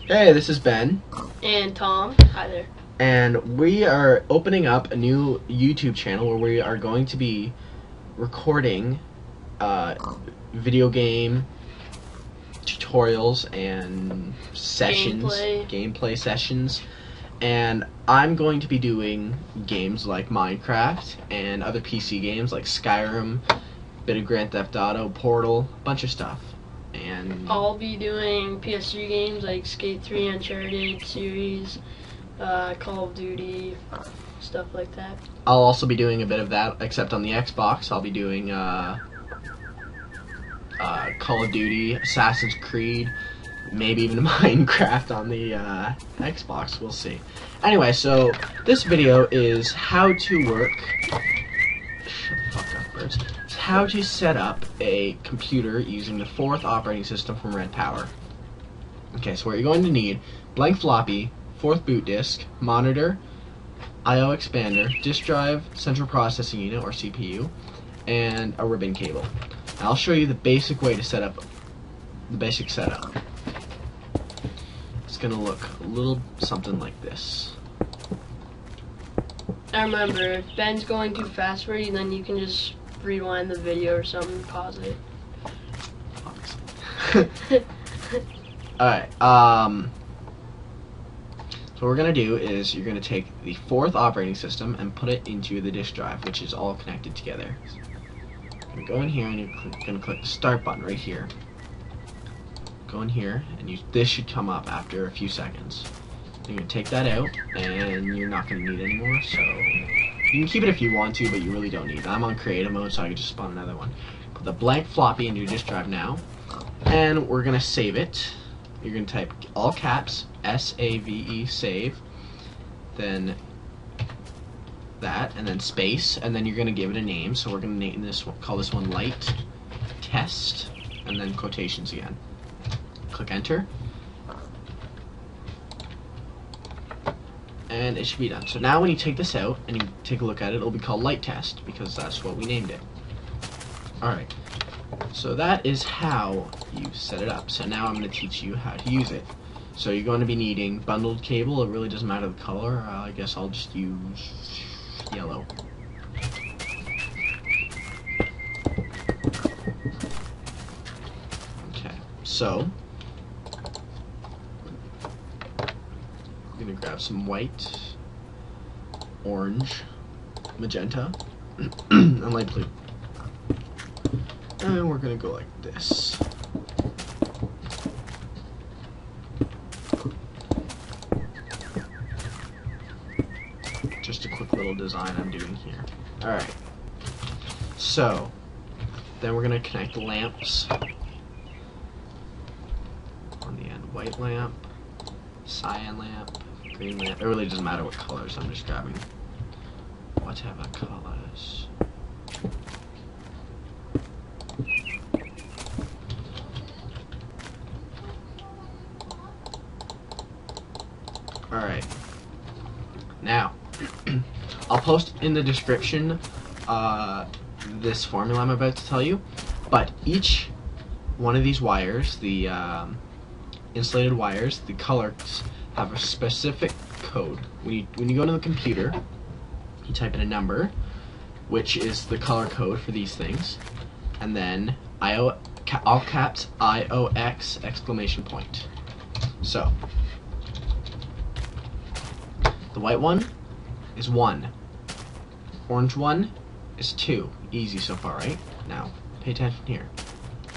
Hey, this is Ben. And Tom. Hi there. And we are opening up a new YouTube channel where we are going to be recording video game tutorials and sessions, gameplay sessions. And I'm going to be doing games like Minecraft and other PC games like Skyrim, bit of Grand Theft Auto, Portal, a bunch of stuff. And I'll be doing PS3 games like Skate 3, Uncharted series, Call of Duty, stuff like that. I'll also be doing a bit of that, except on the Xbox. I'll be doing Call of Duty, Assassin's Creed, maybe even Minecraft on the Xbox. We'll see. Anyway, so this video is how to work. Shut the fuck up, birds. It's how to set up a computer using the 4th operating system from redpower. Okay, so what you're going to need: blank floppy, 4th boot disk, monitor, I/O expander, disk drive, central processing unit or CPU, and a ribbon cable. Now, I'll show you the basic way to set up the basic setup. It's gonna look a little something like this. I remember, if Ben's going too fast for you, then you can just rewind the video or something and pause it. Alright, so what we're going to do is you're going to take the 4th operating system and put it into the disk drive, which is all connected together. You're going to go in here and you're going to click the start button right here. Go in here and this should come up after a few seconds. You're going to take that out and you're not going to need it anymore, so you can keep it if you want to, but you really don't need it. I'm on creative mode, so I can just spawn another one. Put the blank floppy into your disk drive now, and we're going to save it. You're going to type all caps SAVE save, then that, and then space, and then you're going to give it a name. So we're going to name this one, call this one light test, and then quotations again. Click enter, and it should be done. So now when you take this out and you take a look at it, it'll be called light test because that's what we named it. Alright, so that is how you set it up. So now I'm going to teach you how to use it. So you're going to be needing bundled cable. It really doesn't matter the color. I guess I'll just use yellow. Okay, so I'm going to grab some white, orange, magenta, and light blue. And we're going to go like this. Just a quick little design I'm doing here. Alright. So, then we're going to connect lamps on the end. White lamp, cyan lamp, green lamp. It really doesn't matter what colors. I'm just grabbing whatever colors. Alright, now I'll post in the description this formula I'm about to tell you, but each one of these wires, the insulated wires, the colors have a specific code. When you go to the computer, you type in a number, which is the color code for these things, and then all caps IOX exclamation point. So the white one is 1. Orange one is 2. Easy so far, right? Now, pay attention here.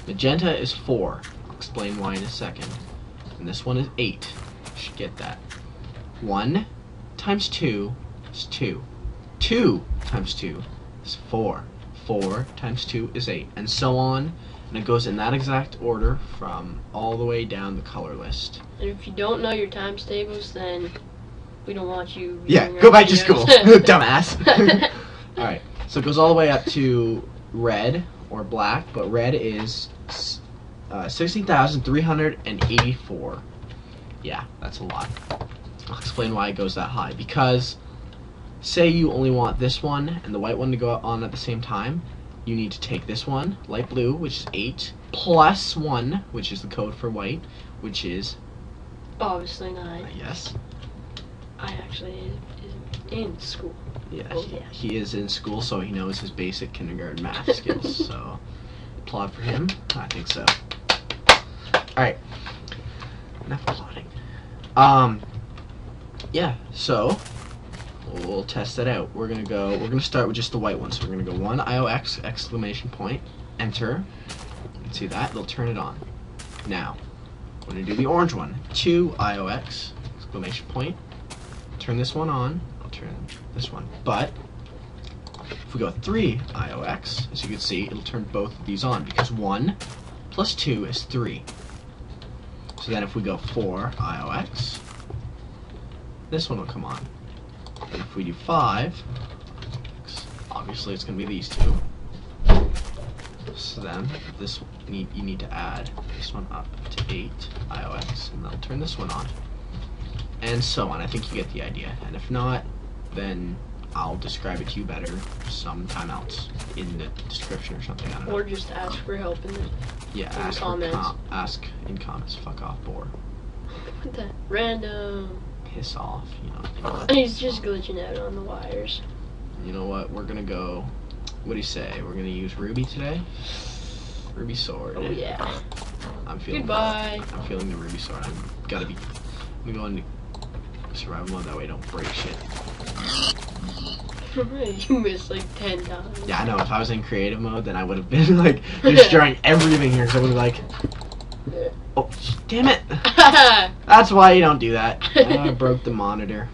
Magenta is 4. I'll explain why in a second. And this one is 8. You should get that. 1 times 2 is 2. 2 times 2 is 4. 4 times 2 is 8. And so on. And it goes in that exact order from all the way down the color list. And if you don't know your times tables, then we don't want you. Yeah, go back to school, dumbass. Alright, so it goes all the way up to red or black, but red is 16,384. Yeah, that's a lot. I'll explain why it goes that high. Because, say you only want this one and the white one to go on at the same time, you need to take this one, light blue, which is 8, plus 1, which is the code for white, which is Obviously not. Yes. I actually is in school. Yeah, Oh, he, yeah. he is in school, so he knows his basic kindergarten math skills. So, applaud for him. I think so. All right. Enough applauding. Yeah. So we'll test that out. We're gonna start with just the white one. So we're gonna go 1 IOX exclamation point, enter. You can see that it'll turn it on. Now we're gonna do the orange one. 2 IOX exclamation point. Turn this one on. I'll turn this one. But if we go 3 IOX, as you can see, it'll turn both of these on because 1 plus 2 is 3. So then if we go 4 IOX, this one will come on. And if we do 5, obviously it's going to be these two. So then this you need to add this one up to 8 IOX, and that'll turn this one on. And so on. I think you get the idea. And if not, then I'll describe it to you better sometime else in the description or something. I don't know. Or just ask for help in the ask comments. Ask in comments. Fuck off, bore. What the random. Piss off. You know what? He's just glitching out on the wires. You know what? We're gonna go. What do you say? We're gonna use Ruby today. Ruby sword. Oh yeah. I'm feeling. Goodbye. I'm feeling the Ruby sword. I'm gonna go into survival mode. That way, I don't break shit. You missed like 10 times. Yeah, I know. If I was in creative mode, then I would have been like destroying everything here. So I would have like. Oh, damn it! That's why you don't do that. I broke the monitor.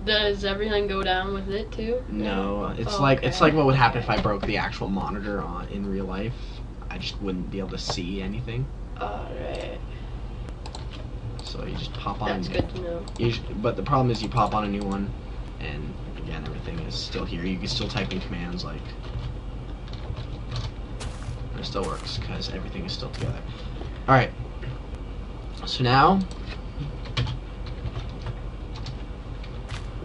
Does everything go down with it too? No, it's Oh, like okay. it's like what would happen if I broke the actual monitor on in real life. I just wouldn't be able to see anything. Alright. So you just pop on. That's good to know. But the problem is you pop on a new one, and again everything is still here. You can still type in commands like. And it still works because everything is still together. All right. So now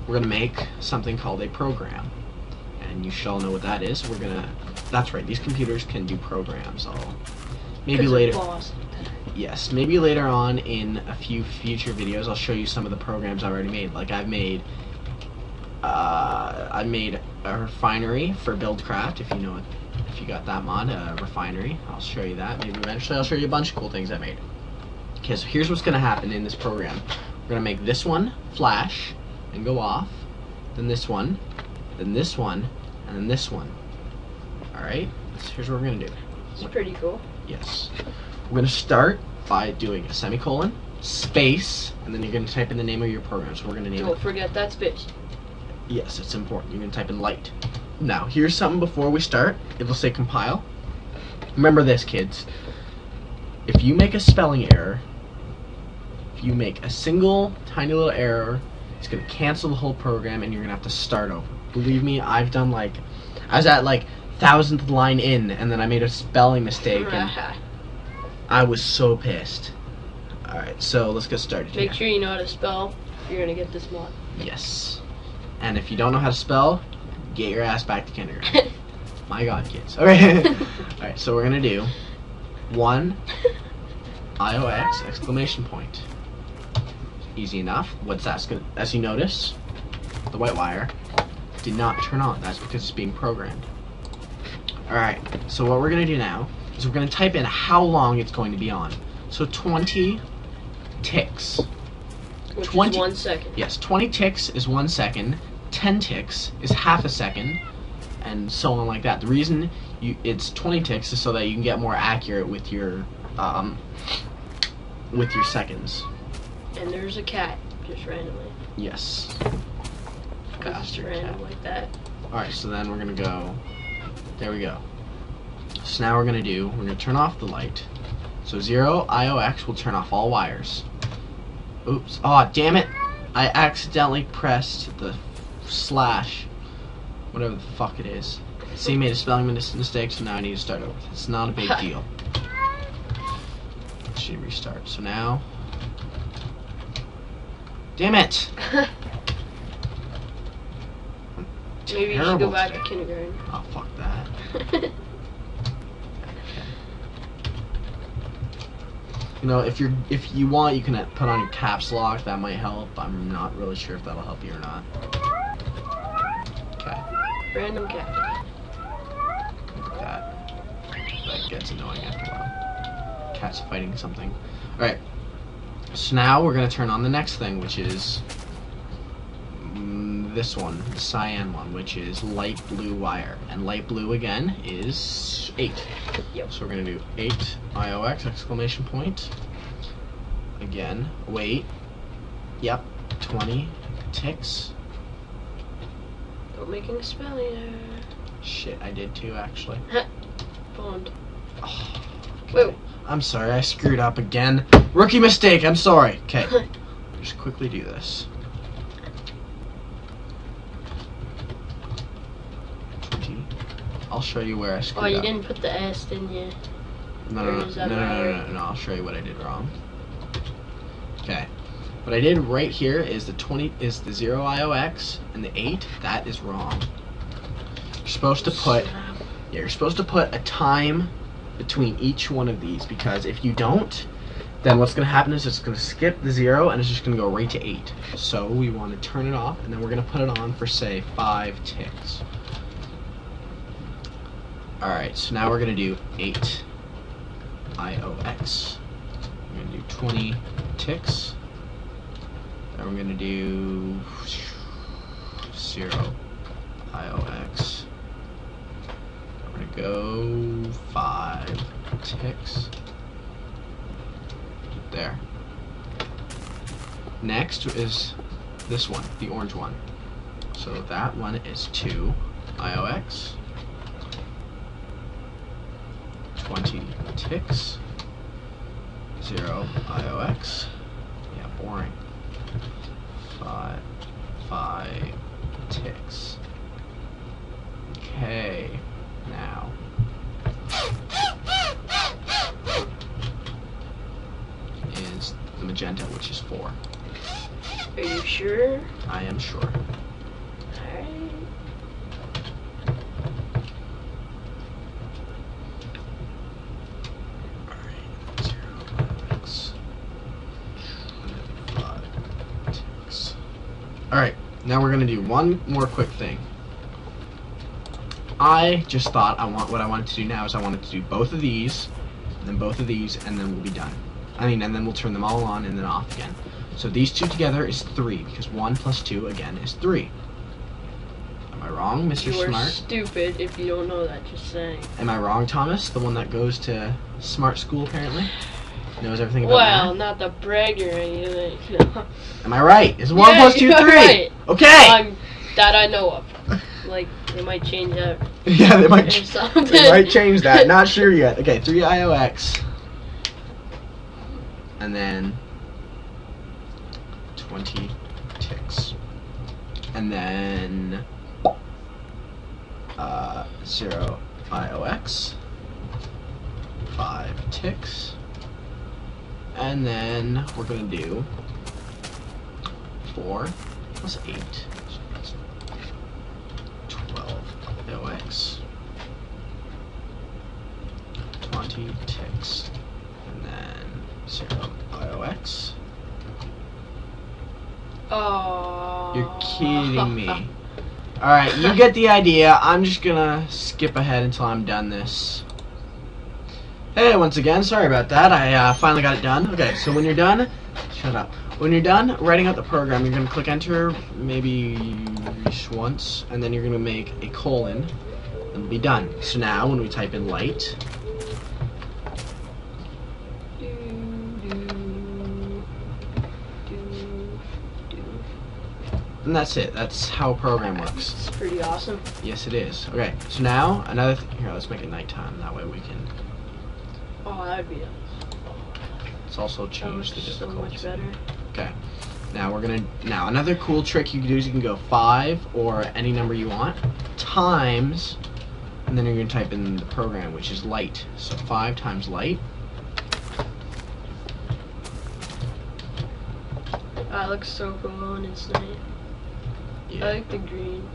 we're gonna make something called a program, and you shall know what that is. That's right. These computers can do programs. Maybe later. Yes, maybe later on in a few future videos, I'll show you some of the programs I already made. Like I made a refinery for Buildcraft. If you know it, if you got that mod, refinery, I'll show you that. Maybe eventually I'll show you a bunch of cool things I made. Okay, so here's what's gonna happen in this program. We're gonna make this one flash and go off, then this one, and then this one. All right. So here's what we're gonna do. It's pretty cool. Yes. We're going to start by doing a semicolon, space, and then you're going to type in the name of your program. So we're going to name Don't it. forget that space. Yes, it's important. You're going to type in light. Now, here's something before we start. It'll say compile. Remember this, kids. If you make a spelling error, if you make a single tiny little error, it's going to cancel the whole program and you're going to have to start over. Believe me, I've done I was at 1000th line in, and then I made a spelling mistake, and I was so pissed. Alright, so let's get started. Make sure you know how to spell if you're gonna get this mod. Yes. And if you don't know how to spell, get your ass back to kindergarten. My God, kids. Okay. Alright, so we're gonna do 1 IOX exclamation point. Easy enough. What's that? As you notice, the white wire did not turn on. That's because it's being programmed. Alright, so what we're going to do now is we're going to type in how long it's going to be on. So 20 ticks. Which 20, is 1 second. Yes, 20 ticks is 1 second, 10 ticks is half a second, and so on like that. The reason it's 20 ticks is so that you can get more accurate with your seconds. And there's a cat, just randomly. Yes. Just random like that. Alright, so then we're going to go. There we go. So now we're going to turn off the light. So 0 IOX will turn off all wires. Oops. Oh, damn it. I accidentally pressed the slash. Whatever the fuck it is. See, made a spelling mistake, so now I need to start over. It's not a big deal. Let's see, restart. So now. Damn it! Maybe you should go back to kindergarten. Oh, fuck that. You know, if you want, you can put on your caps lock. That might help. I'm not really sure if that'll help you or not. Okay. Random cat. Look at that. That gets annoying after a while. Cat's fighting something. All right. So now we're gonna turn on the next thing, which is this one, the cyan one, which is light blue wire, and light blue again is 8. Yep. So we're gonna do 8 IOX exclamation point. Again, wait. Yep, 20 ticks. Don't make any spelling error. Shit, I did too actually. Bond. Oh, okay. Whoa. I'm sorry, I screwed up again. Rookie mistake. I'm sorry. Okay, just quickly do this. 20. I'll show you where I screwed up. Oh, you didn't put the S, didn't you? No, I'll show you what I did wrong. Okay. What I did right here is the 20 is the 0 IOX and the 8. That is wrong. You're supposed to put you're supposed to put a time between each one of these, because if you don't, then what's going to happen is it's going to skip the 0 and it's just going to go right to 8. So we want to turn it off, and then we're going to put it on for say 5 ticks. Alright, so now we're going to do 8 IOX. We're going to do 20 ticks. Then we're going to do 0 IOX. We're going to go 5 ticks. There. Next is this one, the orange one. So that one is 2 IOX. 20 ticks. 0 IOX. Yeah, boring. 5 ticks. Okay, now. Is the magenta, which is 4. Are you sure? I am sure. Alright. Alright, 0 IOX. 5 ticks. Alright, now we're gonna do one more quick thing. I just thought what I wanted to do now is I wanted to do both of these, and then both of these, and then we'll be done. And then we'll turn them all on and then off again. So these two together is 3, because 1 plus 2 again is 3. Am I wrong, Mr. You are Smart? stupid if you don't know that, just saying. Am I wrong, Thomas? The one that goes to smart school apparently? Knows everything about Well, math? not the brag or anything. No. Am I right? Is 1 plus 2 you're 3? Right. Okay! That I know of. Like, they might change that Yeah, they or might something. change that. Not sure yet. Okay, 3 IOX. And then 20 ticks. And then 0 IOX. 5 ticks. And then we're gonna do 4 plus 8. So that's 12 IOX. 20 ticks. And then 0 IOX. Oh. You're kidding me. Alright, you get the idea. I'm just gonna skip ahead until I'm done this. Hey, once again, sorry about that. I finally got it done. Okay, so when you're done, shut up. When you're done writing out the program, you're gonna click enter maybe just once, and then you're gonna make a colon, and it'll be done. So now, when we type in light, and that's it. That's how a program works. It's pretty awesome. Yes, it is. Okay, so now another here. Let's make it nighttime. That way we can. Oh, that'd be Let's also change the so difficulty. much better. Okay. Now we're gonna. Now another cool trick you can do is you can go 5 or any number you want times, and then you're gonna type in the program, which is light. So 5 times light. That looks so cool and it's nice. Yeah. I like the green.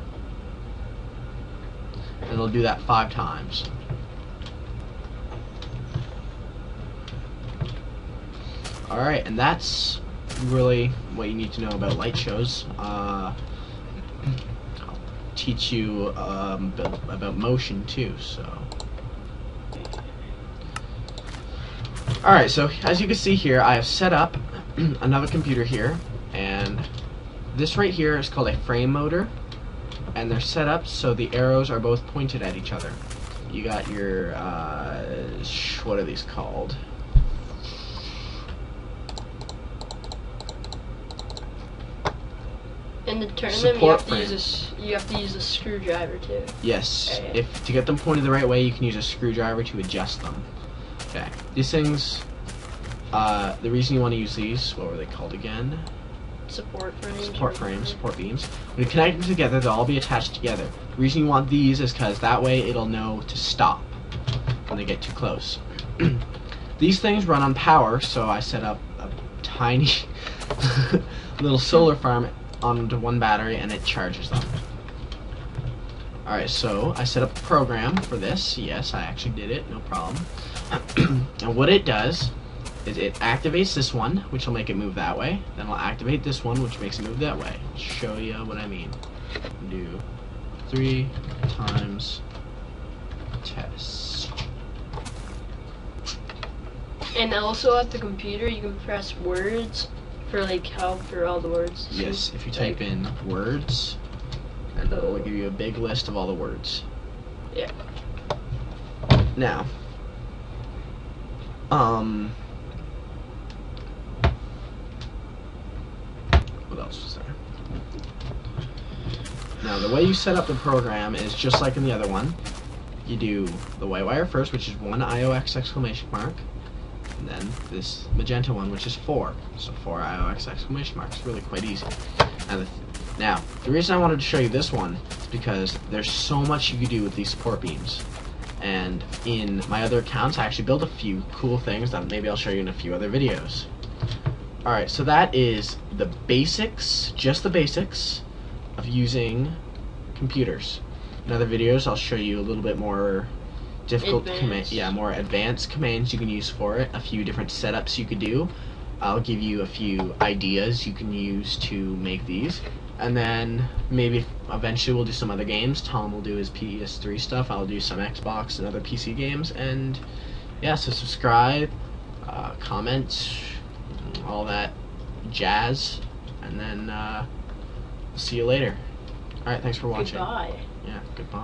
And it'll do that 5 times. Alright, and that's really what you need to know about light shows. I'll teach you about motion too, so. Alright, so as you can see here, I have set up another computer here, and this right here is called a frame motor, and they're set up so the arrows are both pointed at each other. You got your, what are these called? And to turn Support them, you have to use a screwdriver too. Yes. Okay. If to get them pointed the right way, you can use a screwdriver to adjust them. Okay. These things, the reason you want to use these, what were they called again? Support frames. Support frames, support beams. When you connect them together, they'll all be attached together. The reason you want these is because that way it'll know to stop when they get too close. These things run on power, so I set up a tiny little solar farm onto one battery and it charges them. Alright, so I set up a program for this. Yes, I actually did it, no problem. And what it does is it activates this one, which will make it move that way. Then I'll activate this one, which makes it move that way. I'll show you what I mean. Do 3 times test. And also at the computer, you can press words for like help for all the words. Yes, if you type in words, and it will give you a big list of all the words. Yeah. Now, what else was there? Now, the way you set up the program is just like in the other one. You do the white wire first, which is 1 IOX exclamation mark, and then this magenta one, which is 4. So 4 IOX exclamation marks. Really quite easy. Now, the reason I wanted to show you this one is because there's so much you can do with these support beams. And in my other accounts, I actually built a few cool things that maybe I'll show you in a few other videos. Alright, so that is the basics, just the basics, of using computers. In other videos, I'll show you a little bit more difficult commands, more advanced commands you can use for it, a few different setups you could do. I'll give you a few ideas you can use to make these. And then maybe eventually we'll do some other games. Tom will do his PS3 stuff. I'll do some Xbox and other PC games. And yeah, so subscribe, comment, all that jazz. And then see you later. Alright, thanks for watching. Goodbye. Yeah, goodbye.